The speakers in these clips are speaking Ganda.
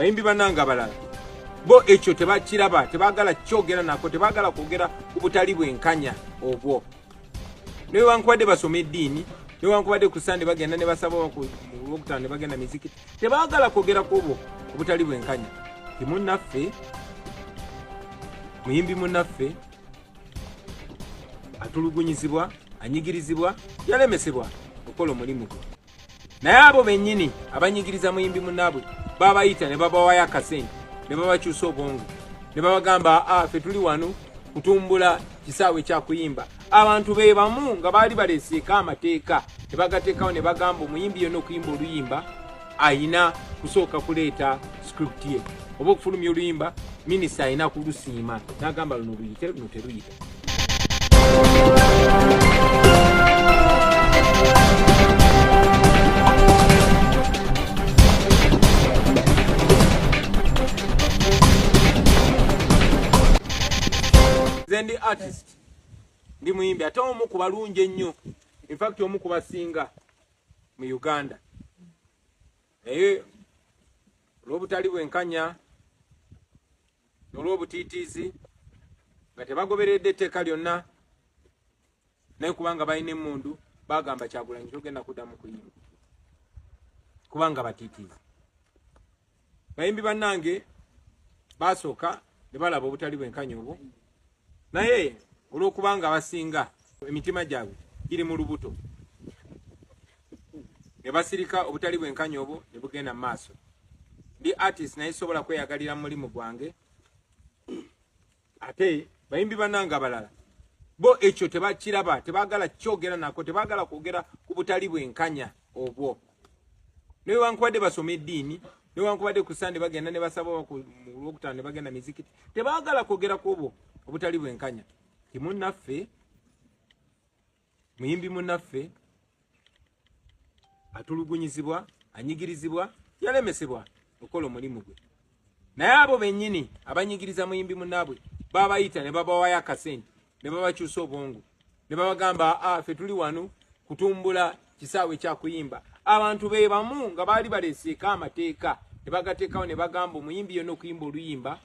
bayimbi bananga balala bo ekyo tebakiraba, tebagala kyogera nako, tebagala kwogera ku butali bwenkanya obwo. Newankubadde basoma eddiini, newankubadde ku Sande bagenda ne basaba ku Lwokutaano ne bagenda mizikiti, tebagala kwogera ku obwo obutali bwenkanya. Timunnaffe, muyimbi munnaffe atulugunyizibwa, anyigirizibwa, yalemesebwa okukola omulimu gwe. Naye abo bennyini abanyigiriza muyimbi munnaabwe babayita ne babawayo akasente, ne babakyusa obwongo, ne babagamba ffe tuli wano kutumbula kisaawe kya kuyimba. Abantu be bamu nga baali baleeseeko amateeka ne bagateekawo ne bagamba omuyimbi yonna okuyimba oluyimba ayina kusooka kuleeta script ye, oba okufulumya oluyimba minisita ayina kulusiima n'agamba luno luyite, luno teruyita. Ndi artist, ndi muyimbi ate omu ku balungi ennyo, in fact omu ku basinga mu Uganda. Naye olw'obutali bwenkanya n'olw'obutiitiizi nga tebagoberedde etteeka lyonna, naye kubanga balina emmundu bagamba Kyagulanyi togenda kuddamu kuyimba kubanga batiitiizi. Bayimbi bannange basooka ne balaba obutali bwenkanya obwo, naye olw'okubanga abasinga emitima gyabwe giri mu lubuto ne basirika obutali bwenkanya obwo ne bugenda mu maaso. Ndi artist naye sobola kweyagalira mu mulimu gwange. Ate bayimbi bannange abalala bo ekyo tebakiraba, tebagala kyogera nako, tebagala kwogera ku butali bwenkanya obwo. Newankubadde basoma eddiini, newankubadde ku Sande bagenda ne basaba ku Lwokutaano ne bagenda mizikiti, tebagala kwogera ku obwo obutali bwenkanya. Timunnaffe, muyimbi munnaffe atulugunyizibwa, anyigirizibwa, yalemesebwa okukola omulimu gwe. Naye abo bennyini abanyigiriza muyimbi munnaabwe babayita ne babawayo akasente, ne babakyusa obwongo, ne babagamba ffe tuli wano kutumbula kisaawe kya kuyimba. Abantu be bamu nga baali baleeseeko amateeka ne bagateekawo ne bagamba omuyimbi yonna okuyimba oluyimba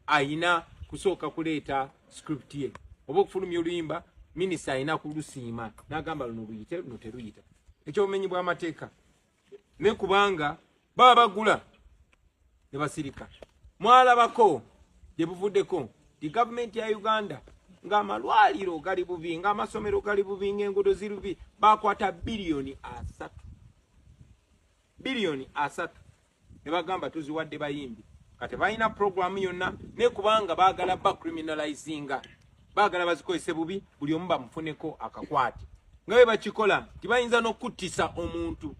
ayina kusooka kuleeta script ye, oba okufulumya oluyimba minisita ayina kulusiima n'agamba luno luyite, luno teruyita. Ekyobumenyi bw'amateeka. Ne kubanga baba bagula ne basirika. Mwalabako gye buvuddeko di gavumenti ya Uganda ng'amalwaliro gali bubi, ng'amasomero gali bubi, ng'enguudo ziri bubi, bakwata biliyoni 3. Biliyoni 3 ne bagamba tuziwadde bayimbi. Kati balina programu yonna, ne kubanga baagala bacriminalizinga, baagala bazikozese bubi, buli omu bamufuneko akakwate. Nga bwe bakikola tibayinza n'okuttisa omuntu,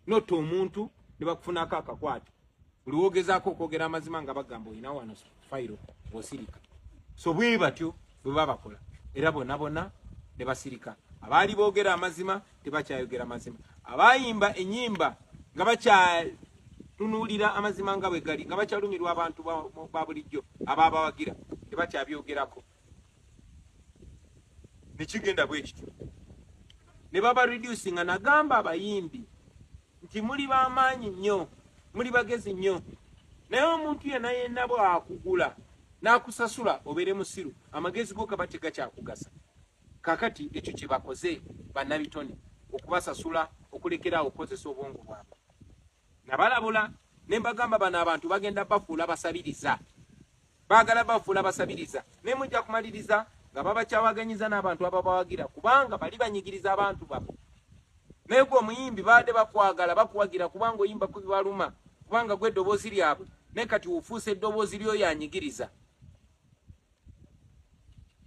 notta omuntu ne bakufunako akakwate. Buli wogezaako okwogera amazima nga bagamba olina wano fayiro bw'osirika. So bwe batyo bwe babakola, era bonna bonna ne basirika. Abaali boogera amazima tebakyayogera mazima, abayimba ennyimba nga bakyatunulira amazima nga bwe gali, nga bakyalumirwa abantu ba bulijjo abaabawagira tebakyabyogerako. Ne kigenda bwe kityo ne baba reducing. Nagamba abayimbi nti muli b'amaanyi nnyo, muli bagezi nnyo, naye omuntu yenna bw'akugula n'akusasula obeere musiru, amagezi go gaba tegakyakugasa. Kakati ekyo kye bakoze bannabitone, okubasasula, okulekeraawo okukozesa obwongo bwabwe. Nabalabula ne mbagamba bano abantu bagenda bafuula basabiriza, baagala bafuula basabiriza, ne mujja kumaliriza nga babakyawaganyiza n'abantu ababawagira, kubanga bali banyigiriza abantu babo. Naye gwe omuyimbi baadde bakwagala bakuwagira kubanga oyimba ku bibaluma, kubanga gwe eddoboozi lyabwe, naye kati ofuuse eddoboozi ly'oyo anyigiriza.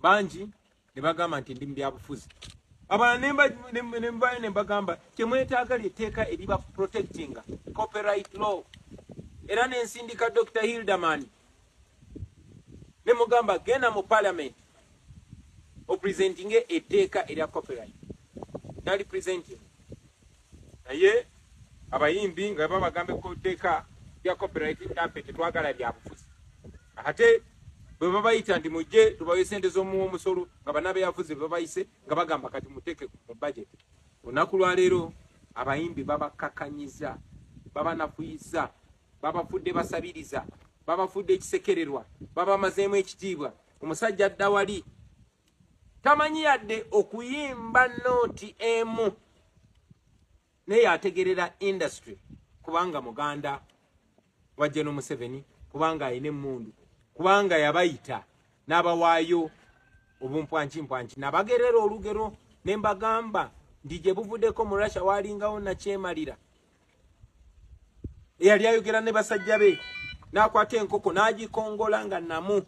Bangi ne bagamba nti ndi mu byabufuzi. Abalala ne mbagamba kyemwetaaga ly'etteeka eriba protecting copyright law. Era ne nsindika Dr. Hilderman ne mugamba genda mu parliament opresenting etteeka erya copyright. Nali presenting. Naye abayimbi nga babagambe ku tteeka lya copyright ntampe tetwagala byabufuzi. Ate bwe babayita nti mujje tubawe sente z'omusolo nga bannabeyafuzi babayise nga bagamba kati muteeke mu budget. Olunaku lwa leero abayimbi babakakanyiza, babanafuyiza, babafudde basabiriza, babafudde ekisekererwa, babamazeemu ekitiibwa. Omusajja adda wali tamanyi yadde okuyimba nooti emu, naye ategerera industry kubanga muganda wa General Museveni, kubanga ayina emmundu, kubanga yabayita n'abawaayo obumpwankimpwanki. Nabagerera olugero ne mbagamba nti gye buvuddeko mu Russia waalingawo Nakyemalira eyali ayogera ne basajja be, n'akwata enkoko n'agikongola nga namu.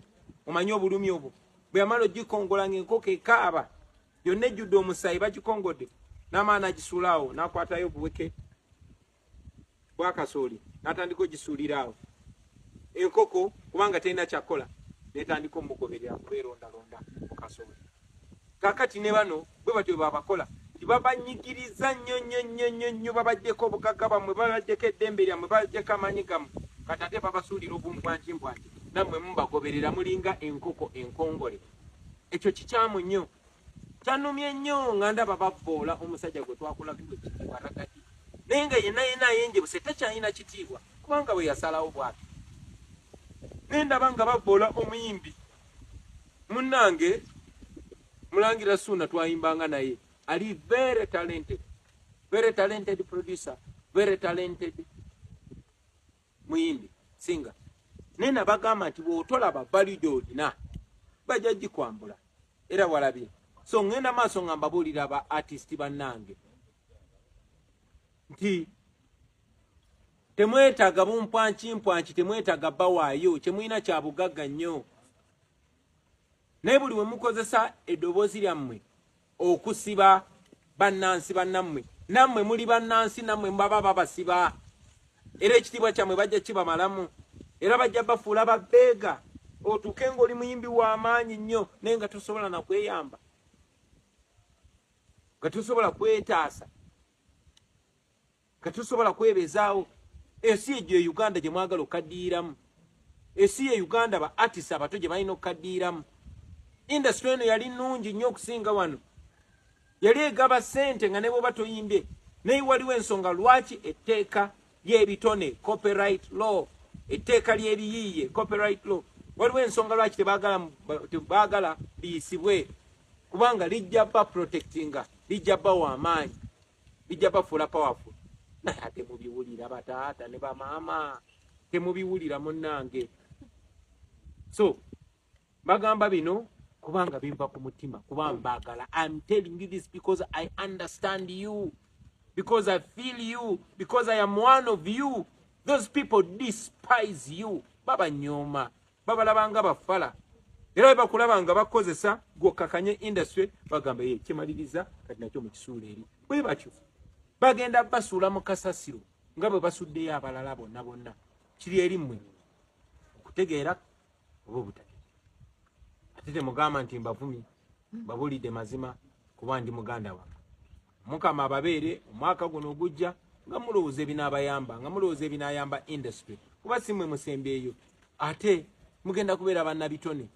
Omanyi obulumi obwo, bwe yamala ogikongola ng'enkoko ekaaba yonna ejjudde omusaayi, bagikongodde n'amaana agisuulaawo, n'akwatayo obuweke bwa kasooli n'atandika ogisuulira awo enkoko, kubanga terina kyakola, n'etandika omugoberera kubeerondalonda mu kasooli. Kaakati ne bano bwe batyo babakola, tibabanyigiriza nnyo, babaddeko obugagga bwammwe, babaddeko eddembe lyammwe, babaddeko amaanyi gammwe, kati ate babasuulira obumpwankimpwanki, nammwe mubagoberera mulinga enkoko enkongole. Ekyo kikyamu nnyo, kyanumye nnyo nga ndaba bavvoola omusajja gwe twakulagirwa ekitiibwa Ragati, naye nga yenna ayenjebuse takyalina kitiibwa kubanga bwe yasalawo bw'ati. Ne ndaba nga bavvoola omuyimbi munnange Mulangira Ssuuna, twayimbanga naye, ali very talented producer, very talented muyimbi singer. Nena bagamba nti bw'otolaba valido olina bajja gikwambula era walabye. So ngenda maaso nga mbabuulira aba artist bannange nti temwetaaga bumpwankimpwanki, temwetaaga bawaayo, kyemulina kya bugagga nnyo. Naye buli we mukozesa eddoboozi lyammwe okusiba bannansi bannammwe, nammwe muli bannansi, nammwe mbaba babasiba, era ekitiibwa kyammwe bajja kibamalamu, era bajja bafuula babbeega. Otuuke ng'oli muyimbi w'amaanyi nnyo naye nga tosobola na kweyamba, nga tosobola kwetaasa, nga tosobola kwebezaawo. Ensi egyo e Uganda gye mwagala okaddiiramu, ensi ye Uganda ba artist abato gye balina okaddiiramu. Industry eno yali nnungi nnyo okusinga wano, yali egaba ssente nga ne bw'oba toyimbye. Naye waliwo ensonga lwaki etteeka ly'ebitone, copyright law, etteeka ly'ebiyiiye, copyright law, waliwo ensonga lwaki tebaagala liyisibwe, kubanga lijja ba protectinga, lijja ba w'amaanyi, lijja bafuula powerful. Naye ate mubiwulira bataata ne bamaama, temubiwulira munnange. So bagamba bino kubanga bimpa ku mutima, kubanga mbagala. I'm telling you this because I understand you, because I feel you, because I am one of you. Those people despise you. Baba nyoma, baba labanga bafala, era bakulaba nga bakozesa gwokakanye industry, bagamba ye kimaliriza kati nakyo mu kisuula eri. Bwe batyo bagenda basuula mu kasasiro nga bwe basuddeyo abalala bonna. Kiri eri mmwe okutegeera oba obutategeera. Ate temugamba nti mbavumi, babulidde mazima kuba ndi muganda wange. Mukama ababeere omwaka guno ogujja nga mulowooza ebinaabayamba, nga mulowooza ebinaayamba industry, kuba si mmwe musembeeyo, ate mugenda kubeera bannabitone.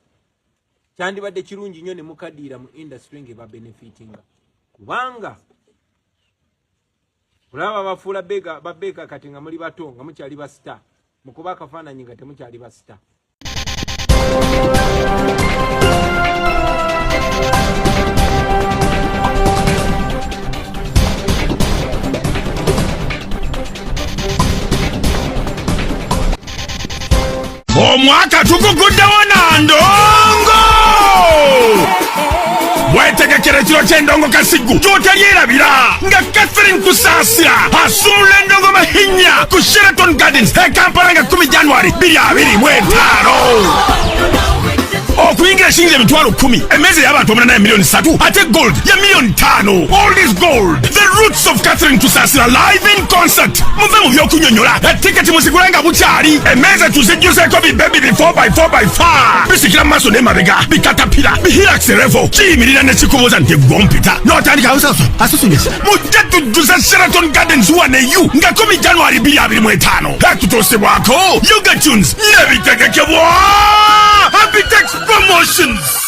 Kyandibadde kirungi nnyo ne mukaddiira mu industry ng'ebabenefitinga, kubanga kulaba bafuula babbeeka kati nga muli bato nga mukyali ba star, mukuba akafaananyi nga temukyali ba star. Omwaka tukuguddewo na ndongo, wetegekere kiro ky'endongo Kasigu ky'otalyerabira nga Catherine Kusaasira asuula endongo Mahinya ku Sheraton Gardens e Kampala nga 10 January 2025. Okuyingira shilingi emitwalo 10, emmeeza y'abantu 8 milioni 3, ate gold ya milioni 5. All is gold. The roots of Catherine Kusaasira live in concert. Muve mu by'okunyonyola, etiketi muzigule nga bukyali, emmeeza tuzijjuzeeko bibebi bi 4x4x5, bisikira mu maaso n'emabega, bikatapira, bihirax revo, kiyimirira ne kikubuuza nti gwompita n'otandika asusunyeesa. Mujje tujjuze Sheraton Gardens waneyu nga 10 January 2025. Ekutuusibwako Yoga Tunes n'ebitegekebwa Happy Text Promotions.